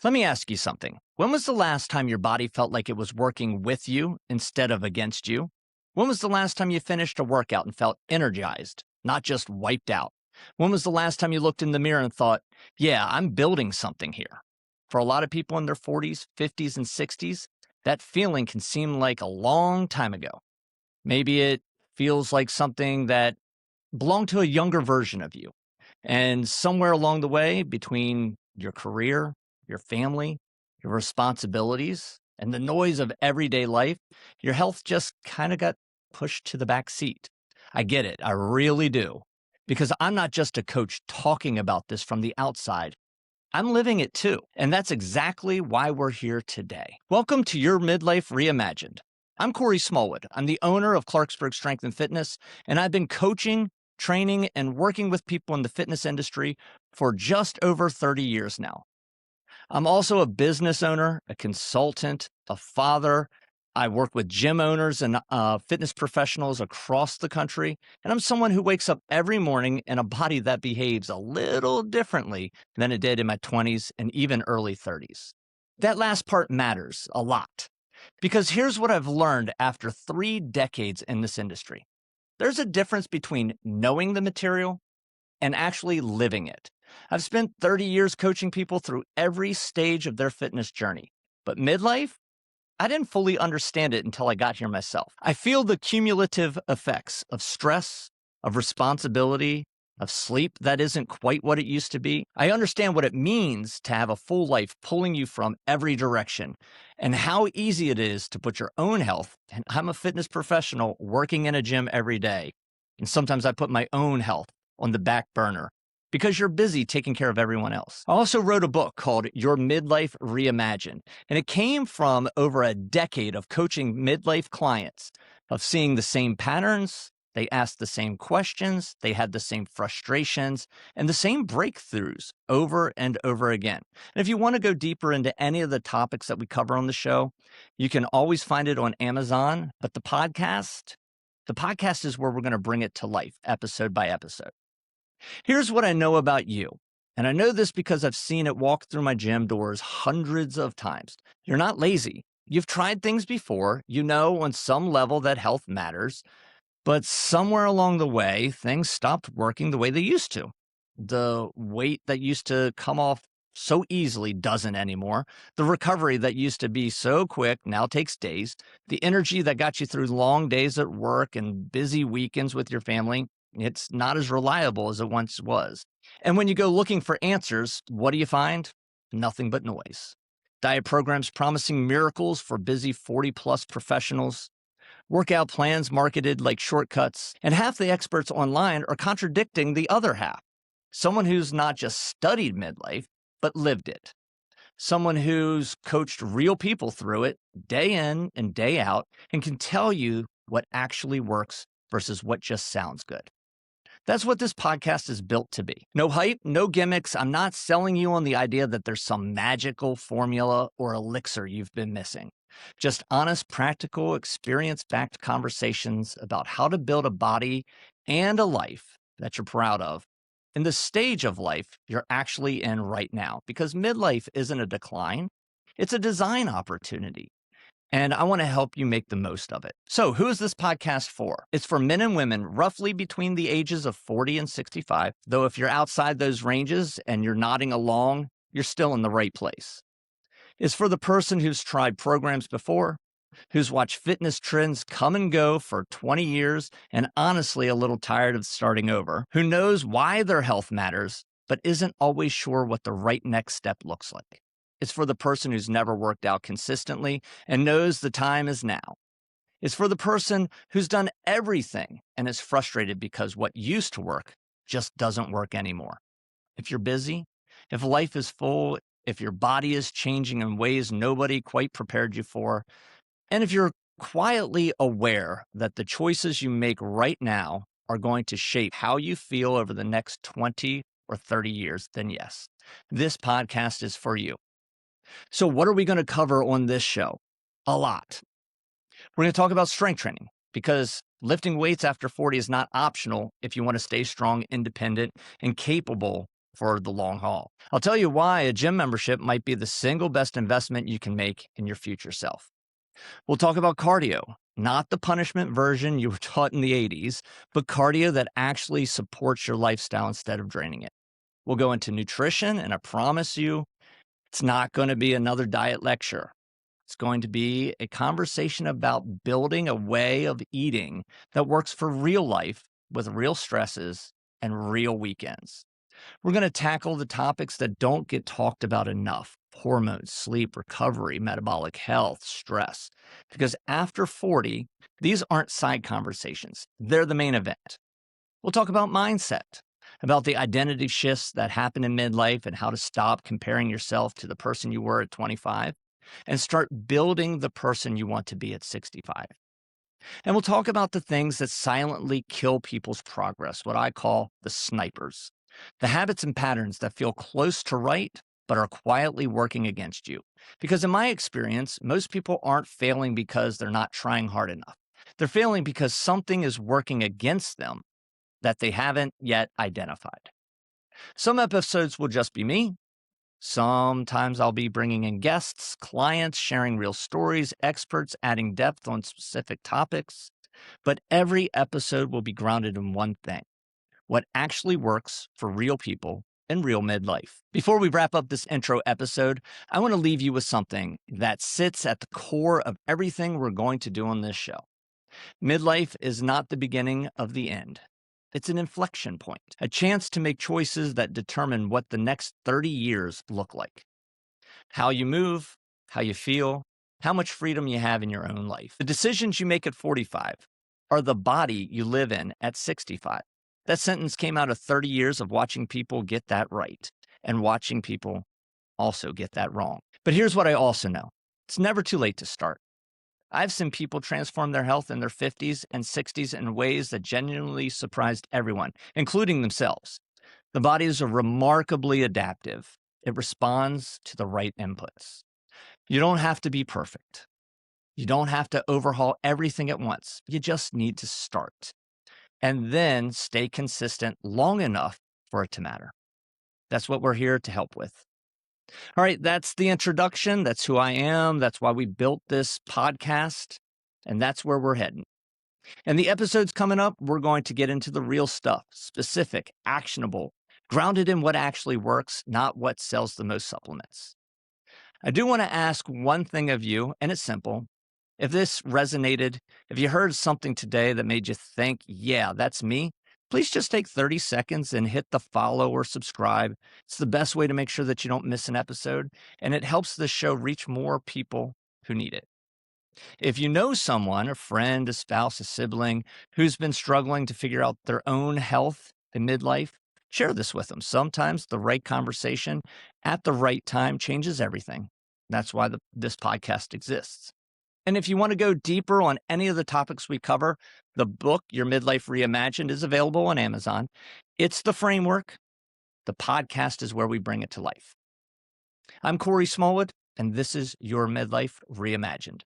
Let me ask you something. When was the last time your body felt like it was working with you instead of against you? When was the last time you finished a workout and felt energized, not just wiped out? When was the last time you looked in the mirror and thought, yeah, I'm building something here? For a lot of people in their 40s, 50s, and 60s, that feeling can seem like a long time ago. Maybe it feels like something that belonged to a younger version of you. And somewhere along the way, between your career, your family, your responsibilities, and the noise of everyday life, your health just kind of got pushed to the back seat. I get it. I really do. Because I'm not just a coach talking about this from the outside. I'm living it too. And that's exactly why we're here today. Welcome to Your Midlife Reimagined. I'm Corey Smallwood. I'm the owner of Clarksburg Strength and Fitness, and I've been coaching, training, and working with people in the fitness industry for just over 30 years now. I'm also a business owner, a consultant, a father. I work with gym owners and fitness professionals across the country. And I'm someone who wakes up every morning in a body that behaves a little differently than it did in my 20s and even early 30s. That last part matters a lot because here's what I've learned after 3 decades in this industry. There's a difference between knowing the material and actually living it. I've spent 30 years coaching people through every stage of their fitness journey. But midlife, I didn't fully understand it until I got here myself. I feel the cumulative effects of stress, of responsibility, of sleep that isn't quite what it used to be. I understand what it means to have a full life pulling you from every direction and how easy it is to put your own health. And I'm a fitness professional working in a gym every day. And sometimes I put my own health on the back burner because you're busy taking care of everyone else. I also wrote a book called Your Midlife Reimagined, and it came from over a decade of coaching midlife clients, of seeing the same patterns. They asked the same questions, they had the same frustrations, and the same breakthroughs over and over again. And if you want to go deeper into any of the topics that we cover on the show, you can always find it on Amazon, but the podcast is where we're going to bring it to life, episode by episode. Here's what I know about you. And I know this because I've seen it walk through my gym doors hundreds of times. You're not lazy. You've tried things before. You know on some level that health matters. But somewhere along the way, things stopped working the way they used to. The weight that used to come off so easily doesn't anymore. The recovery that used to be so quick now takes days. The energy that got you through long days at work and busy weekends with your family, it's not as reliable as it once was. And when you go looking for answers, what do you find? Nothing but noise. Diet programs promising miracles for busy 40-plus professionals, workout plans marketed like shortcuts, and half the experts online are contradicting the other half. Someone who's not just studied midlife, but lived it. Someone who's coached real people through it day in and day out and can tell you what actually works versus what just sounds good. That's what this podcast is built to be. No hype, no gimmicks. I'm not selling you on the idea that there's some magical formula or elixir you've been missing. Just honest, practical, experience-backed conversations about how to build a body and a life that you're proud of in the stage of life you're actually in right now. Because midlife isn't a decline, it's a design opportunity. And I want to help you make the most of it. So who is this podcast for? It's for men and women roughly between the ages of 40 and 65, though if you're outside those ranges and you're nodding along, you're still in the right place. It's for the person who's tried programs before, who's watched fitness trends come and go for 20 years and honestly a little tired of starting over, who knows why their health matters, but isn't always sure what the right next step looks like. It's for the person who's never worked out consistently and knows the time is now. It's for the person who's done everything and is frustrated because what used to work just doesn't work anymore. If you're busy, if life is full, if your body is changing in ways nobody quite prepared you for, and if you're quietly aware that the choices you make right now are going to shape how you feel over the next 20 or 30 years, then yes, this podcast is for you. So what are we going to cover on this show? A lot. We're going to talk about strength training because lifting weights after 40 is not optional if you want to stay strong, independent, and capable for the long haul. I'll tell you why a gym membership might be the single best investment you can make in your future self. We'll talk about cardio, not the punishment version you were taught in the 80s, but cardio that actually supports your lifestyle instead of draining it. We'll go into nutrition, and I promise you, it's not going to be another diet lecture. It's going to be a conversation about building a way of eating that works for real life with real stresses and real weekends. We're going to tackle the topics that don't get talked about enough: hormones, sleep, recovery, metabolic health, stress. Because after 40, these aren't side conversations, they're the main event. We'll talk about mindset, about the identity shifts that happen in midlife and how to stop comparing yourself to the person you were at 25 and start building the person you want to be at 65. And we'll talk about the things that silently kill people's progress, what I call the snipers, the habits and patterns that feel close to right, but are quietly working against you. Because in my experience, most people aren't failing because they're not trying hard enough. They're failing because something is working against them that they haven't yet identified. Some episodes will just be me. Sometimes I'll be bringing in guests, clients, sharing real stories, experts adding depth on specific topics. But every episode will be grounded in one thing: what actually works for real people in real midlife. Before we wrap up this intro episode, I want to leave you with something that sits at the core of everything we're going to do on this show. Midlife is not the beginning of the end. It's an inflection point, a chance to make choices that determine what the next 30 years look like. How you move, how you feel, how much freedom you have in your own life. The decisions you make at 45 are the body you live in at 65. That sentence came out of 30 years of watching people get that right and watching people also get that wrong. But here's what I also know: it's never too late to start. I've seen people transform their health in their 50s and 60s in ways that genuinely surprised everyone, including themselves. The body is remarkably adaptive. It responds to the right inputs. You don't have to be perfect. You don't have to overhaul everything at once. You just need to start and then stay consistent long enough for it to matter. That's what we're here to help with. All right, that's the introduction. That's who I am. That's why we built this podcast, and that's where we're heading. And the episodes coming up, we're going to get into the real stuff: specific, actionable, grounded in what actually works, not what sells the most supplements. I do want to ask one thing of you, and it's simple. If this resonated, if you heard something today that made you think, yeah, that's me, please just take 30 seconds and hit the follow or subscribe. It's the best way to make sure that you don't miss an episode, and it helps the show reach more people who need it. If you know someone, a friend, a spouse, a sibling, who's been struggling to figure out their own health in midlife, share this with them. Sometimes the right conversation at the right time changes everything. That's why this podcast exists. And if you want to go deeper on any of the topics we cover, the book, Your Midlife Reimagined, is available on Amazon. It's the framework. The podcast is where we bring it to life. I'm Corey Smallwood, and this is Your Midlife Reimagined.